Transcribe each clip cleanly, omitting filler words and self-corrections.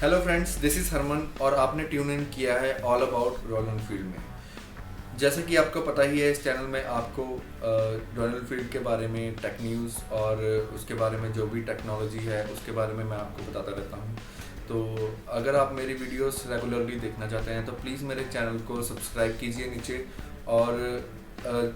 Hello friends, this is Harman और आपने tune in किया है ऑल अबाउट रॉयल एनफील्ड में। जैसे कि आपको पता ही है, इस चैनल में आपको रॉयल एनफील्ड के बारे में टेक न्यूज़ और उसके बारे में जो भी टेक्नोलॉजी है उसके बारे में मैं आपको बताता रहता हूँ। तो अगर आप मेरी वीडियोस रेगुलरली देखना चाहते हैं तो प्लीज़ मेरे चैनल को सब्सक्राइब कीजिए नीचे, और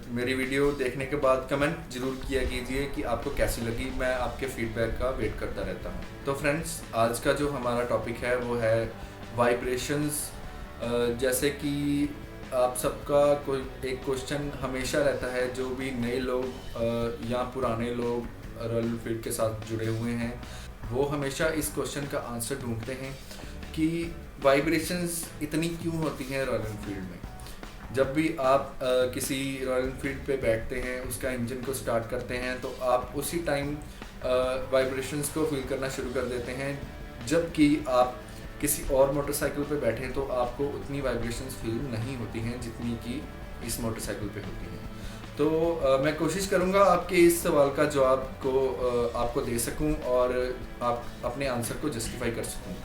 मेरी वीडियो देखने के बाद कमेंट ज़रूर किया कीजिए कि आपको कैसी लगी। मैं आपके फीडबैक का वेट करता रहता हूँ। तो फ्रेंड्स, आज का जो हमारा टॉपिक है वो है वाइब्रेशंस। जैसे कि आप सबका कोई एक क्वेश्चन हमेशा रहता है, जो भी नए लोग या पुराने लोग रॉयल एनफील्ड के साथ जुड़े हुए हैं वो हमेशा इस क्वेश्चन का आंसर ढूंढते हैं कि वाइब्रेशंस इतनी क्यों होती हैं रॉयल एनफील्ड में। जब भी आप किसी रॉयल एनफील्ड पे बैठते हैं, उसका इंजन को स्टार्ट करते हैं, तो आप उसी टाइम वाइब्रेशंस को फील करना शुरू कर देते हैं। जबकि आप किसी और मोटरसाइकिल पे बैठे तो आपको उतनी वाइब्रेशंस फील नहीं होती हैं जितनी कि इस मोटरसाइकिल पे होती हैं। तो मैं कोशिश करूँगा आपके इस सवाल का जवाब को आपको दे सकूँ और आप अपने आंसर को जस्टिफाई कर सकूँ।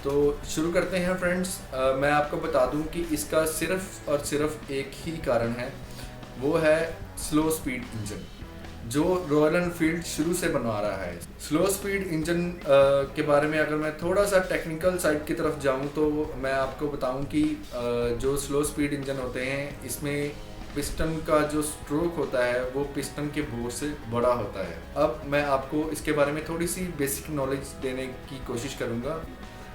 तो शुरू करते हैं फ्रेंड्स। मैं आपको बता दूं कि इसका सिर्फ और सिर्फ एक ही कारण है, वो है स्लो स्पीड इंजन जो रॉयल एनफील्ड शुरू से बनवा रहा है। स्लो स्पीड इंजन के बारे में अगर मैं थोड़ा सा टेक्निकल साइड की तरफ जाऊं तो मैं आपको बताऊं कि जो स्लो स्पीड इंजन होते हैं इसमें पिस्टन का जो स्ट्रोक होता है वो पिस्टन के बोर से बड़ा होता है। अब मैं आपको इसके बारे में थोड़ी सी बेसिक नॉलेज देने की कोशिश करूँगा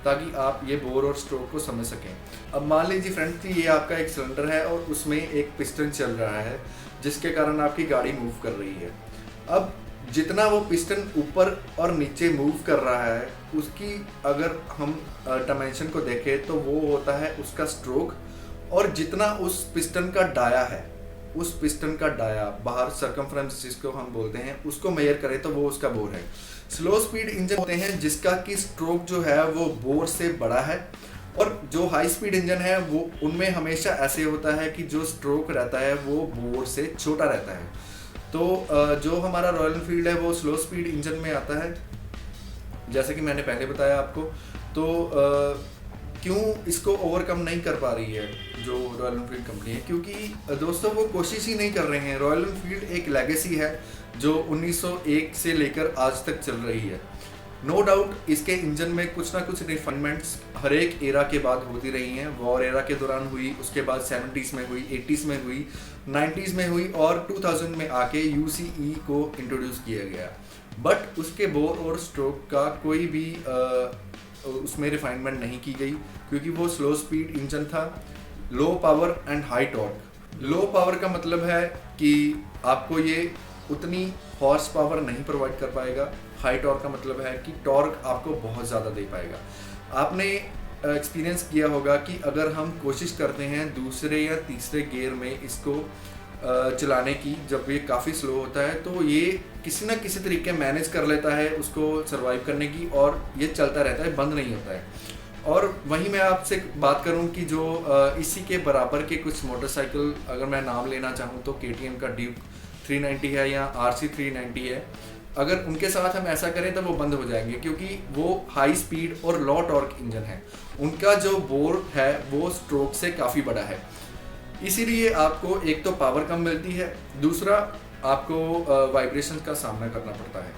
ताकि आप ये बोर और स्ट्रोक को समझ सकें। अब मान लीजिए फ्रेंड कि ये आपका एक सिलेंडर है और उसमें एक पिस्टन चल रहा है जिसके कारण आपकी गाड़ी मूव कर रही है। अब जितना वो पिस्टन ऊपर और नीचे मूव कर रहा है उसकी अगर हम डायमेंशन को देखें तो वो होता है उसका स्ट्रोक, और जितना उस पिस्टन का डाया है, उस पिस्टन का डाया बाहर सर्कमफ्रेंस जिसको हम बोलते हैं, उसको मेजर करें तो वो उसका बोर है। स्लो स्पीड इंजन होते हैं जिसका कि स्ट्रोक जो है वो बोर से बड़ा है, और जो हाई स्पीड इंजन है वो उनमें हमेशा ऐसे होता है कि जो स्ट्रोक रहता है वो बोर से छोटा रहता है। तो जो हमारा रॉयल एनफील्ड है वो स्लो स्पीड इंजन में आता है, जैसे कि मैंने पहले बताया आपको। तो क्यों इसको ओवरकम नहीं कर पा रही है जो रॉयल एनफील्ड कंपनी है? क्योंकि दोस्तों वो कोशिश ही नहीं कर रहे हैं। रॉयल एनफील्ड एक लेगेसी है जो 1901 से लेकर आज तक चल रही है। नो डाउट इसके इंजन में कुछ ना कुछ रिफाइनमेंट्स हर एक एरा के बाद होती रही हैं। वॉर एरा के दौरान हुई, उसके बाद 70s में हुई, 80s में हुई, 90s में हुई, और 2000 में आके UCE को इंट्रोड्यूस किया गया। बट उसके बोर और स्ट्रोक का कोई भी उसमें रिफाइनमेंट नहीं की गई, क्योंकि वो स्लो स्पीड इंजन था, low power and high torque. Low power का मतलब है कि आपको ये उतनी हॉर्स पावर नहीं प्रोवाइड कर पाएगा। हाई टॉर्क का मतलब है कि टॉर्क आपको बहुत ज़्यादा दे पाएगा। आपने एक्सपीरियंस किया होगा कि अगर हम कोशिश करते हैं दूसरे या तीसरे गियर में इसको चलाने की, जब ये काफ़ी स्लो होता है तो ये किसी ना किसी तरीके मैनेज कर लेता है उसको सरवाइव करने की, और ये चलता रहता है, बंद नहीं होता है। और वहीं मैं आपसे बात करूं कि जो इसी के बराबर के कुछ मोटरसाइकिल अगर मैं नाम लेना चाहूं तो KTM का ड्यूक 390 है या RC 390 है। अगर उनके साथ हम ऐसा करें तो वो बंद हो जाएंगे, क्योंकि वो हाई स्पीड और लो टॉर्क इंजन है। उनका जो बोर है वो स्ट्रोक से काफ़ी बड़ा है, इसीलिए आपको एक तो पावर कम मिलती है, दूसरा आपको वाइब्रेशन का सामना करना पड़ता है।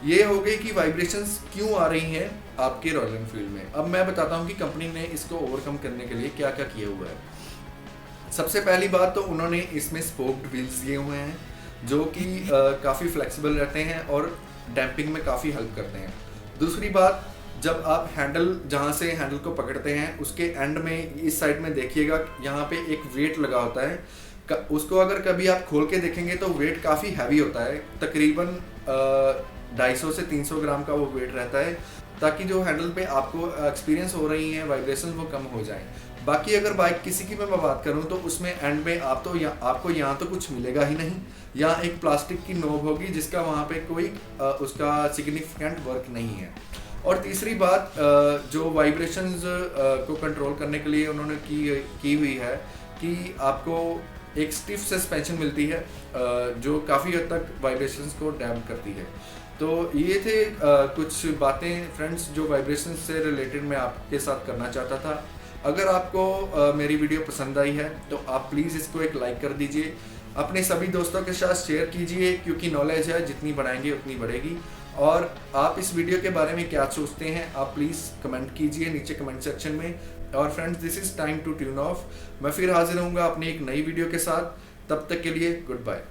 ये हो गई कि वाइब्रेशंस क्यों आ रही हैं आपके रॉयल एनफील्ड में। अब मैं बताता हूँ कि कंपनी ने इसको ओवरकम करने के लिए क्या क्या किया हुआ है। सबसे पहली बात तो उन्होंने इसमें स्पोक्ड व्हील्स दिए हुए हैं जो कि काफ़ी फ्लेक्सिबल रहते हैं और डैम्पिंग में काफ़ी हेल्प करते हैं। दूसरी बात, जब आप हैंडल जहाँ से हैंडल को पकड़ते हैं उसके एंड में इस साइड में देखिएगा, यहाँ पे एक वेट लगा होता है। उसको अगर कभी आप खोल के देखेंगे तो वेट काफ़ी हैवी होता है, तकरीबन 250 से 300 ग्राम का वो वेट रहता है, ताकि जो हैंडल पे आपको एक्सपीरियंस हो रही हैं वाइब्रेशन वो कम हो जाए। बाकी अगर बाइक किसी की मैं बात करूं तो उसमें एंड में आपको यहाँ तो कुछ मिलेगा ही नहीं, यहाँ एक प्लास्टिक की नोब होगी जिसका वहाँ पे कोई उसका सिग्निफिकेंट वर्क नहीं है। और तीसरी बात, जो वाइब्रेशंस को कंट्रोल करने के लिए उन्होंने की हुई है कि आपको एक स्टिफ सस्पेंशन मिलती है जो काफ़ी हद तक वाइब्रेशंस को डैम्प करती है। तो ये थे कुछ बातें फ्रेंड्स जो वाइब्रेशन से रिलेटेड मैं आपके साथ करना चाहता था। अगर आपको मेरी वीडियो पसंद आई है तो आप प्लीज़ इसको एक लाइक कर दीजिए, अपने सभी दोस्तों के साथ शेयर कीजिए, क्योंकि नॉलेज है जितनी बढ़ाएंगे उतनी बढ़ेगी। और आप इस वीडियो के बारे में क्या सोचते हैं आप प्लीज़ कमेंट कीजिए नीचे कमेंट सेक्शन में। और friends, this is time to tune off. मैं फिर हाजिर होऊंगा अपनी एक नई वीडियो के साथ, तब तक के लिए गुड बाय।